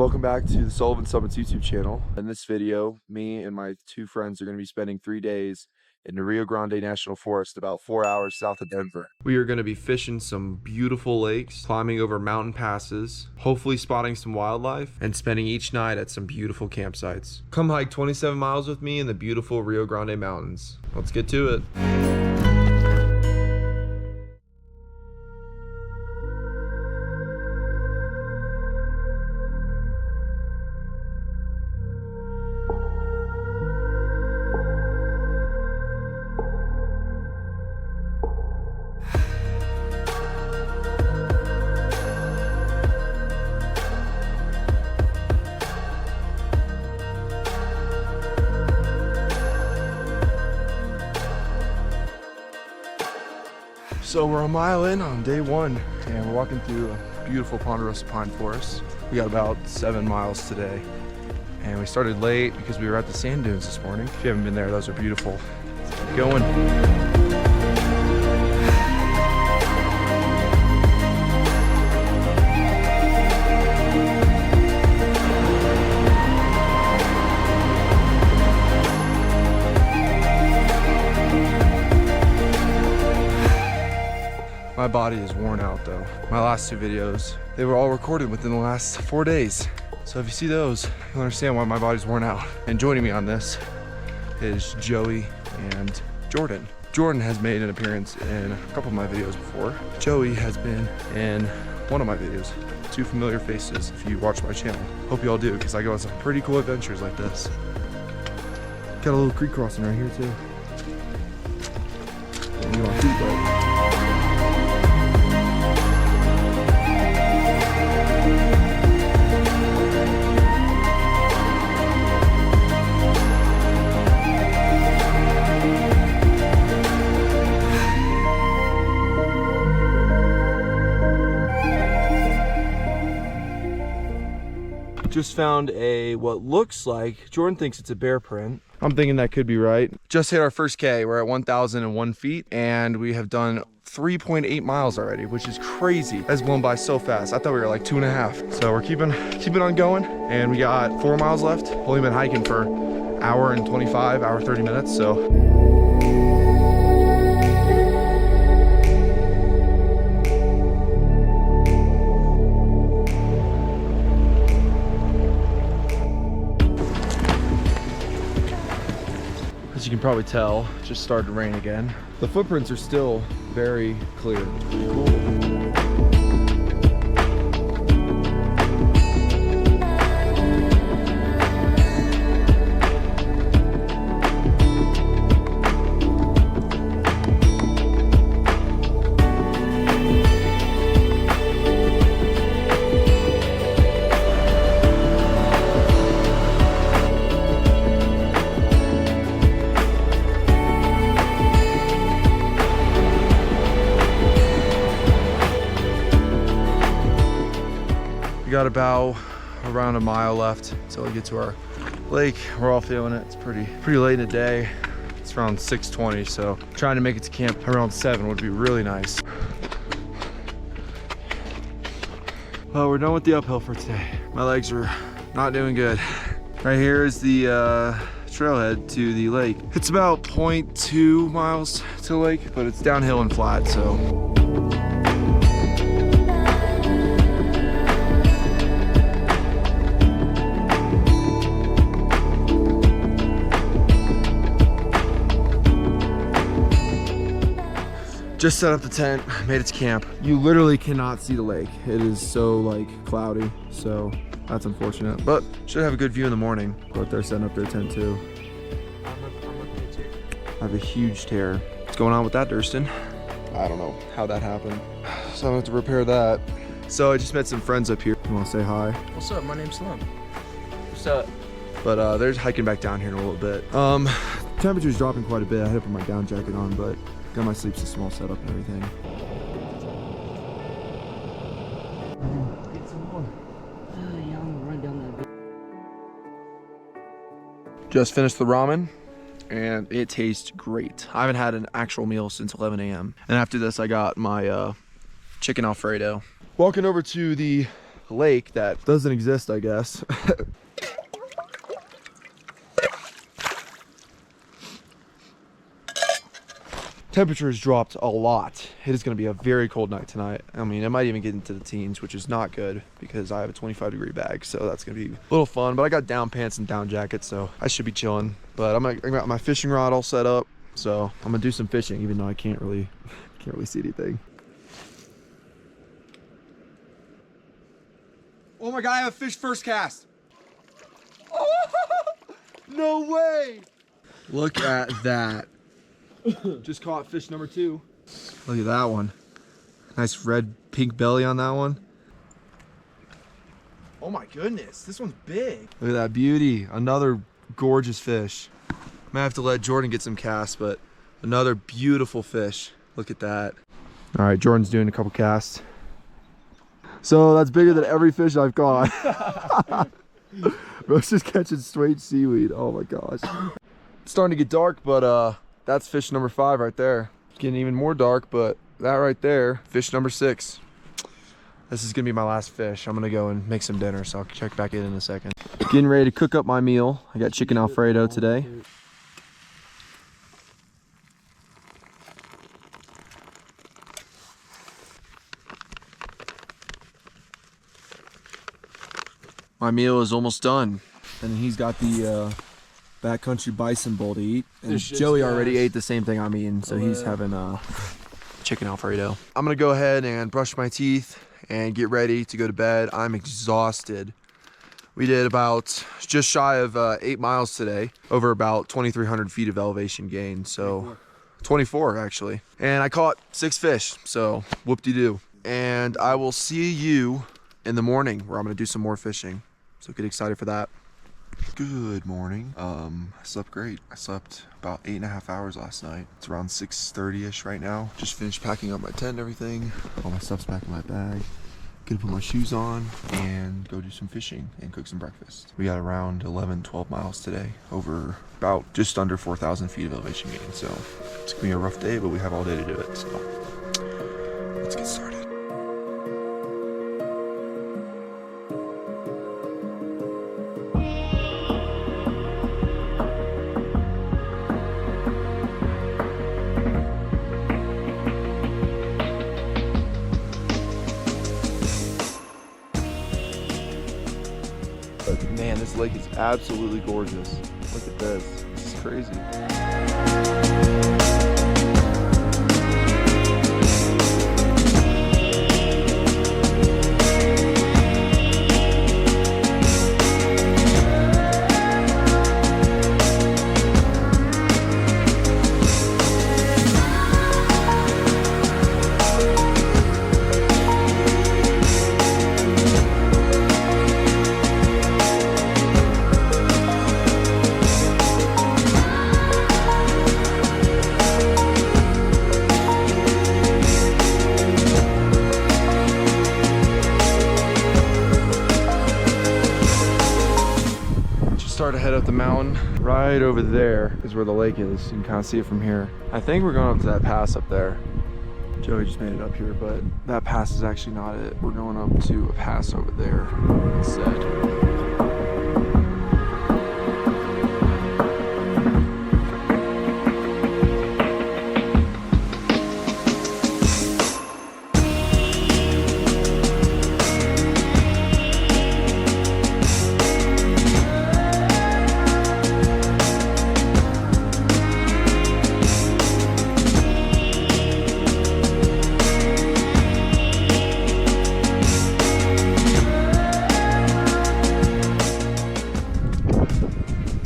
welcome back to the Sullivan Summits YouTube channel. In this video, me and my two friends are going to be spending 3 days in the Rio Grande National Forest, about 4 hours south of Denver. We are going to be fishing some beautiful lakes, climbing over mountain passes, hopefully spotting some wildlife, and spending each night at some beautiful campsites. Come hike 27 miles with me in the beautiful Rio Grande Mountains. Let's get to it. So we're a mile in on day one, and we're walking through a beautiful ponderosa pine forest. We got about 7 miles today, and we started late because we were at the sand dunes this morning. If you haven't been there, those are beautiful. Let's keep going. My body is worn out though. My last 2 videos, they were all recorded within the last 4 days. So if you see those, you'll understand why my body's worn out. And joining me on this is Joey and Jordan. Jordan has made an appearance in a couple of my videos before. Joey has been in one of my videos. 2 familiar faces if you watch my channel. Hope you all do, because I go on some pretty cool adventures like this. Got a little creek crossing right here too. And you want to go. Just found what looks like, Jordan thinks it's a bear print. I'm thinking that could be right. Just hit our first K. We're at 1,001 feet, and we have done 3.8 miles already, which is crazy. That's blown by so fast. I thought we were like 2.5. So we're keeping on going, and we got 4 miles left. Only been hiking for an hour and 25, hour 30 minutes, so. As you can probably tell, it just started to rain again. The footprints are still very clear. Cool. We got about around a mile left until we get to our lake. We're all feeling it. It's pretty late in the day. It's around 6:20, so trying to make it to camp around 7 would be really nice. Well, we're done with the uphill for today. My legs are not doing good. Right here is the trailhead to the lake. It's about 0.2 miles to the lake, but it's downhill and flat, so. Just set up the tent, made it to camp. You literally cannot see the lake. It is so like cloudy, so that's unfortunate. But should have a good view in the morning. Go out there setting up their tent too. I have a huge tear. What's going on with that, Durston? I don't know how that happened. So I'm gonna have to repair that. So I just met some friends up here. You wanna say hi? What's up? My name's Slim. What's up? But they're hiking back down here in a little bit. Temperature's dropping quite a bit. I had to put my down jacket on, but got my sleep system all set up and everything. Get some more. Yeah, I'm gonna run down that. Just finished the ramen. and it tastes great. I haven't had an actual meal since 11 a.m. And after this, I got my chicken Alfredo. Walking over to the lake that doesn't exist, I guess. Temperatures dropped a lot. It is going to be a very cold night tonight. I mean, it might even get into the teens, which is not good because I have a 25-degree bag, so that's going to be a little fun. But I got down pants and down jacket, so I should be chilling. But I got my fishing rod all set up, so I'm gonna do some fishing, even though I can't really see anything. Oh my God! I have a fish first cast. Oh, no way! Look at that. Just caught fish number 2. Look at that one. Nice red pink belly on that one. Oh my goodness, this one's big. Look at that beauty. Another gorgeous fish. Might have to let Jordan get some casts, but another beautiful fish. Look at that. All right, Jordan's doing a couple casts. So that's bigger than every fish I've caught. Bro's just catching straight seaweed. Oh my gosh. It's starting to get dark, but that's fish number 5 right there. It's getting even more dark, but that right there, fish number 6. This is gonna be my last fish. I'm gonna go and make some dinner, so I'll check back in a second. Getting ready to cook up my meal. I got chicken Alfredo today. My meal is almost done. And he's got the backcountry bison bowl to eat. And Joey already ate the same thing I'm eating, so he's having chicken Alfredo. I'm gonna go ahead and brush my teeth and get ready to go to bed. I'm exhausted. We did about just shy of 8 miles today, over about 2,300 feet of elevation gain. So 24 actually. And I caught 6 fish, so whoop-de-doo. And I will see you in the morning where I'm gonna do some more fishing. So get excited for that. Good morning. I slept great. I slept about 8.5 hours last night. It's around 6:30ish right now. Just finished packing up my tent and everything. All my stuff's back in my bag. Gonna put my shoes on and go do some fishing and cook some breakfast. We got around 11-12 miles today, over about just under 4,000 feet of elevation gain. So it's gonna be a rough day, but we have all day to do it. So let's get started. Man, this lake is absolutely gorgeous. Look at this. This is crazy. Start to head up the mountain. Right over there is where the lake is. You can kind of see it from here. I think we're going up to that pass up there. Joey just made it up here, but that pass is actually not it. We're going up to a pass over there instead.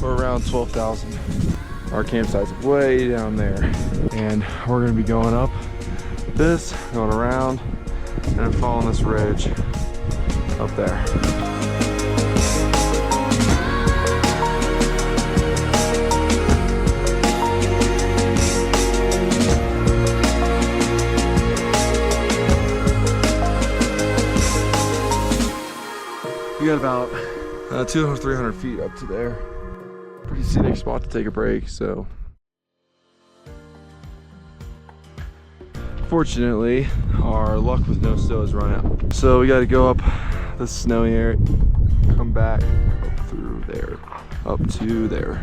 Around 12,000. Our campsite's way down there, and we're gonna be going up this, going around, and following this ridge up there. We got about 200 or 300 feet up to there. Pretty scenic spot to take a break, so. Fortunately, our luck with no snow has run out. So we got to go up the snowy area. Come back up through there, up to there.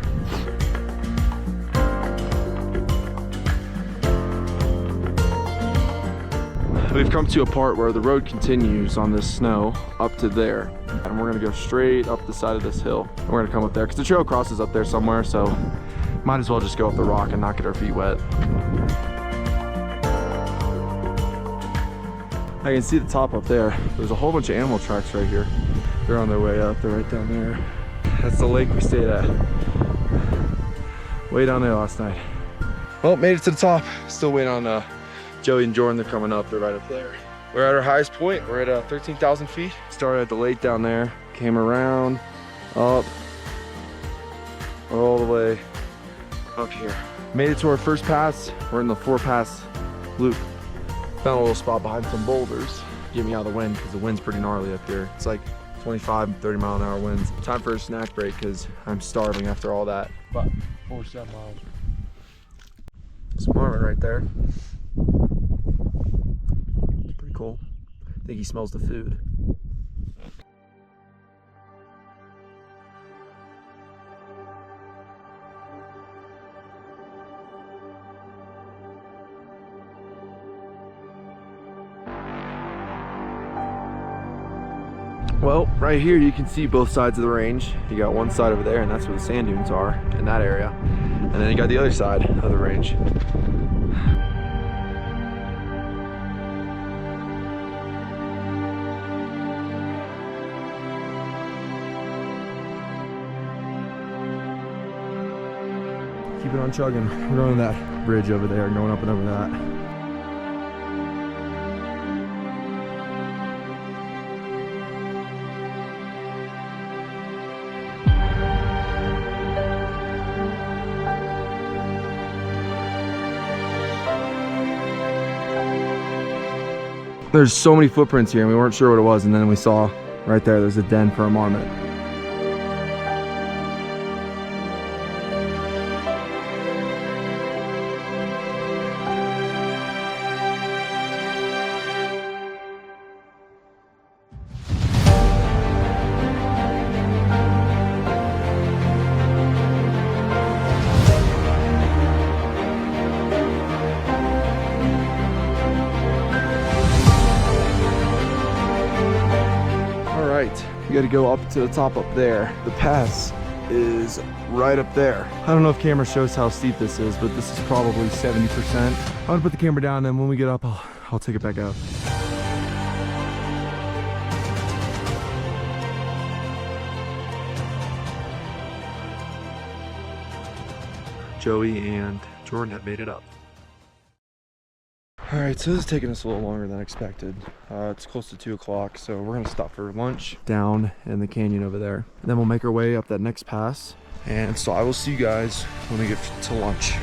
We've come to a part where the road continues on this snow up to there. And we're gonna go straight up the side of this hill. We're gonna come up there because the trail crosses up there somewhere, so might as well just go up the rock and not get our feet wet. I can see the top up there. There's a whole bunch of animal tracks right here. They're on their way up, they're right down there. That's the lake we stayed at. Way down there last night. Well, made it to the top. Still waiting on Joey and Jordan. They're coming up, they're right up there. We're at our highest point. We're at 13,000 feet. Started at the lake down there, came around, up, all the way up here. Made it to our first pass. We're in the 4-pass loop. Found a little spot behind some boulders. Get me out of the wind because the wind's pretty gnarly up here. It's like 25, 30 mile an hour winds. Time for a snack break because I'm starving after all that. But 47 miles. Some marmot right there. It's pretty cool. I think he smells the food. Well, right here you can see both sides of the range. You got one side over there, and that's where the sand dunes are, in that area. And then you got the other side of the range. Keep it on chugging. We're going to that bridge over there, going up and over that. There's so many footprints here and we weren't sure what it was, and then we saw right there, there's a den for a marmot. You gotta go up to the top up there. The pass is right up there. I don't know if camera shows how steep this is, but this is probably 70%. I'm gonna put the camera down, and when we get up, I'll take it back out. Joey and Jordan have made it up. All right, so this is taking us a little longer than expected. It's close to 2 o'clock, so we're gonna stop for lunch down in the canyon over there. And then we'll make our way up that next pass. And so I will see you guys when we get to lunch.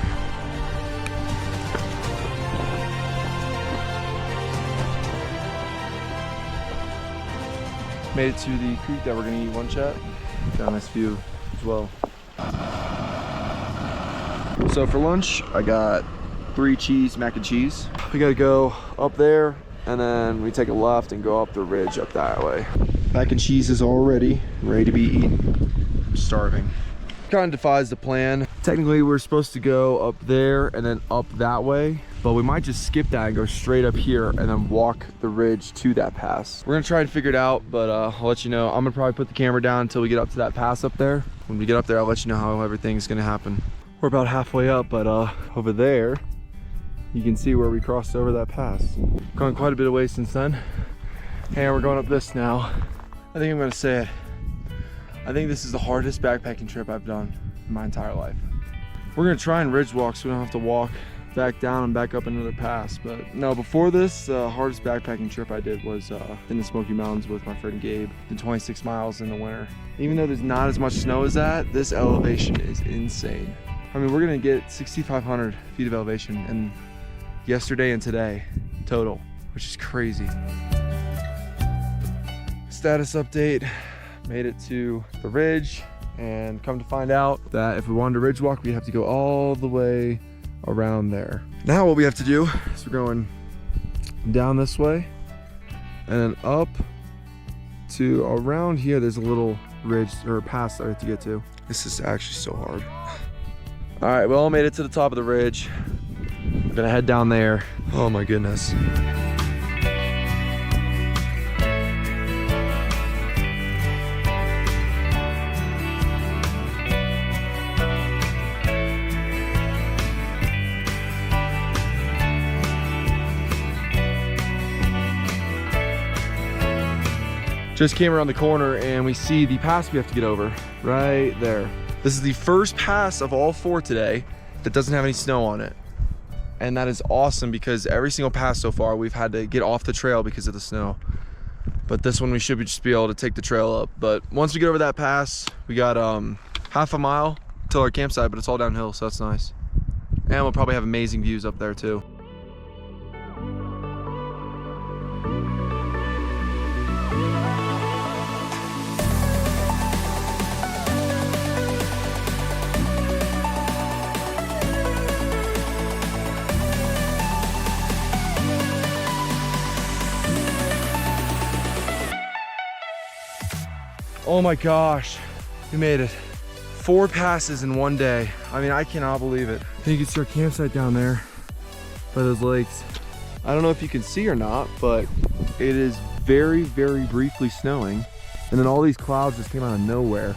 Made it to the creek that we're gonna eat lunch at. Got a nice view as well. So for lunch, I got 3 cheese mac and cheese. We gotta go up there, and then we take a left and go up the ridge up that way. Mac and cheese is all ready to be eaten. I'm starving. Kind of defies the plan. Technically, we're supposed to go up there and then up that way, but we might just skip that and go straight up here and then walk the ridge to that pass. We're gonna try and figure it out, but I'll let you know. I'm gonna probably put the camera down until we get up to that pass up there. When we get up there, I'll let you know how everything's gonna happen. We're about halfway up, but over there, you can see where we crossed over that pass. Gone quite a bit of way since then. And we're going up this now. I think I'm gonna say it. I think this is the hardest backpacking trip I've done in my entire life. We're gonna try and ridge walk so we don't have to walk back down and back up another pass. But no, before this, hardest backpacking trip I did was in the Smoky Mountains with my friend Gabe. Did 26 miles in the winter. Even though there's not as much snow as that, this elevation is insane. I mean, we're gonna get 6,500 feet of elevation in yesterday and today total, which is crazy. Status update, made it to the ridge, and come to find out that if we wanted to ridge walk, we'd have to go all the way around there. Now what we have to do is we're going down this way and then up to around here. There's a little ridge or pass that I have to get to. This is actually so hard. All right, we all made it to the top of the ridge. We're gonna head down there. Oh my goodness. Just came around the corner and we see the pass we have to get over right there. This is the first pass of all 4 today that doesn't have any snow on it. And that is awesome because every single pass so far we've had to get off the trail because of the snow. But this one we should just be able to take the trail up. But once we get over that pass, we got half a mile till our campsite, but it's all downhill, so that's nice. And we'll probably have amazing views up there too. Oh my gosh, we made it. 4 passes in one day. I mean, I cannot believe it. You can see our campsite down there by those lakes. I don't know if you can see or not, but it is very, very briefly snowing. And then all these clouds just came out of nowhere.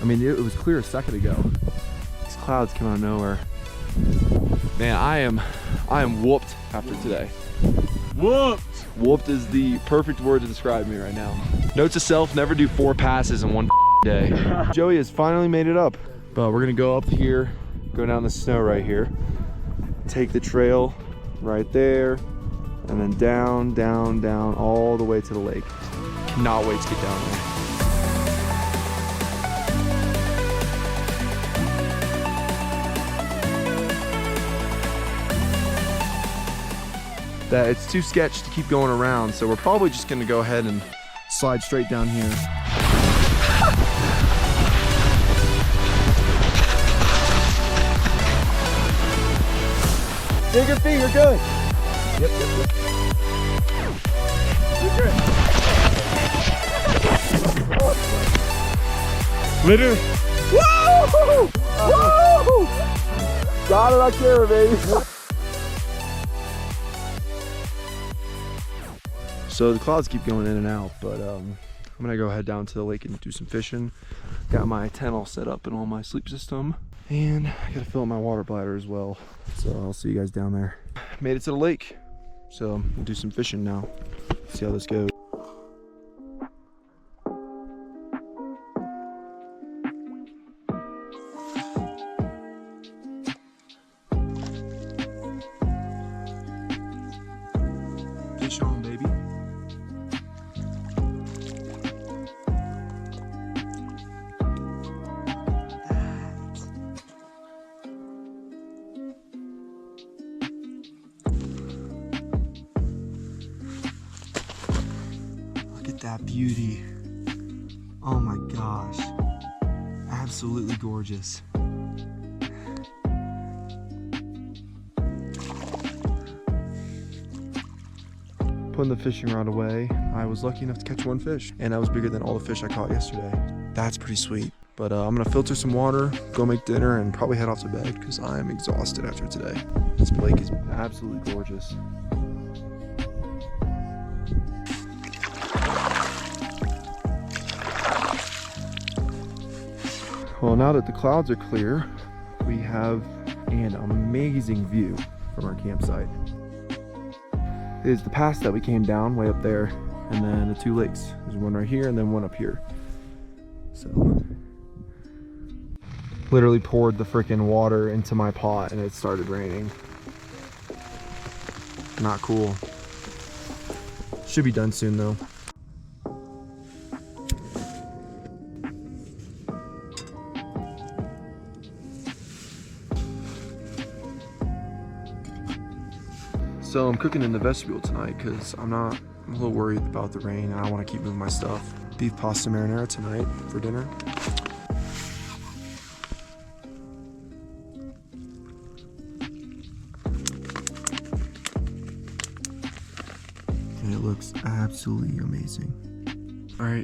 I mean, it was clear a second ago. These clouds came out of nowhere. Man, I am whooped after today. Whooped! Whooped is the perfect word to describe me right now. Note to self, never do 4 passes in one day. Joey has finally made it up. But we're gonna go up here, go down the snow right here, take the trail right there, and then down, down, down, all the way to the lake. Cannot wait to get down there. That it's too sketchy to keep going around, so we're probably just gonna go ahead and slide straight down here. Dig your feet, you're good. Yep. You're good. Literally. Woo! Woo! Got it on camera, baby. So the clouds keep going in and out, but I'm gonna go head down to the lake and do some fishing. Got my tent all set up and all my sleep system, and I gotta fill up my water bladder as well. So I'll see you guys down there. Made it to the lake, so we'll do some fishing now. See how this goes. Fish on, baby. That beauty. Oh my gosh, absolutely gorgeous. Putting the fishing rod away, I was lucky enough to catch 1 fish, and that was bigger than all the fish I caught yesterday. That's pretty sweet. But I'm gonna filter some water, go make dinner, and probably head off to bed because I am exhausted after today. This lake is absolutely gorgeous. Well, now that the clouds are clear, we have an amazing view from our campsite. It is the pass that we came down way up there, and then the 2 lakes. There's one right here and then one up here. So, literally poured the freaking water into my pot and it started raining. Not cool. Should be done soon though. So I'm cooking in the vestibule tonight because I'm a little worried about the rain and I want to keep moving my stuff. Beef pasta marinara tonight for dinner. And it looks absolutely amazing. All right,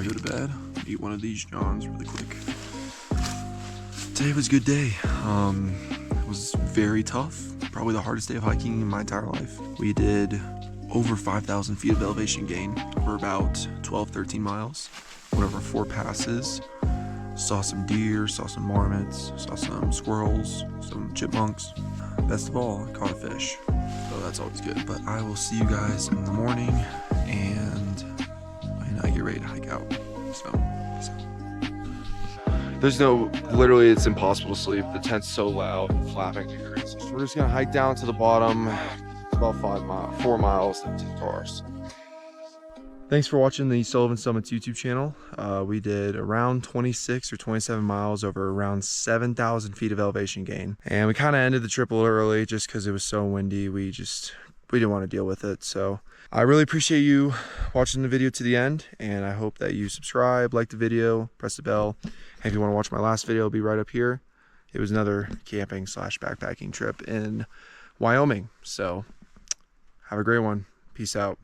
I go to bed, eat one of these Johns really quick. Today was a good day. It was very tough. Probably the hardest day of hiking in my entire life. We did over 5,000 feet of elevation gain for about 12, 13 miles. Went over 4 passes. Saw some deer, saw some marmots, saw some squirrels, some chipmunks. Best of all, I caught a fish. So that's always good. But I will see you guys in the morning, and I get ready to hike out. So. There's literally it's impossible to sleep. The tent's so loud and flapping. So we're just gonna hike down to the bottom. It's about 4 miles to the cars. Thanks for watching the Sullivan Summits YouTube channel. We did around 26 or 27 miles over around 7,000 feet of elevation gain. And we kind of ended the trip a little early just because it was so windy. We didn't want to deal with it. So I really appreciate you watching the video to the end. And I hope that you subscribe, like the video, press the bell. And if you want to watch my last video, it'll be right up here. It was another camping / backpacking trip in Wyoming. So have a great one. Peace out.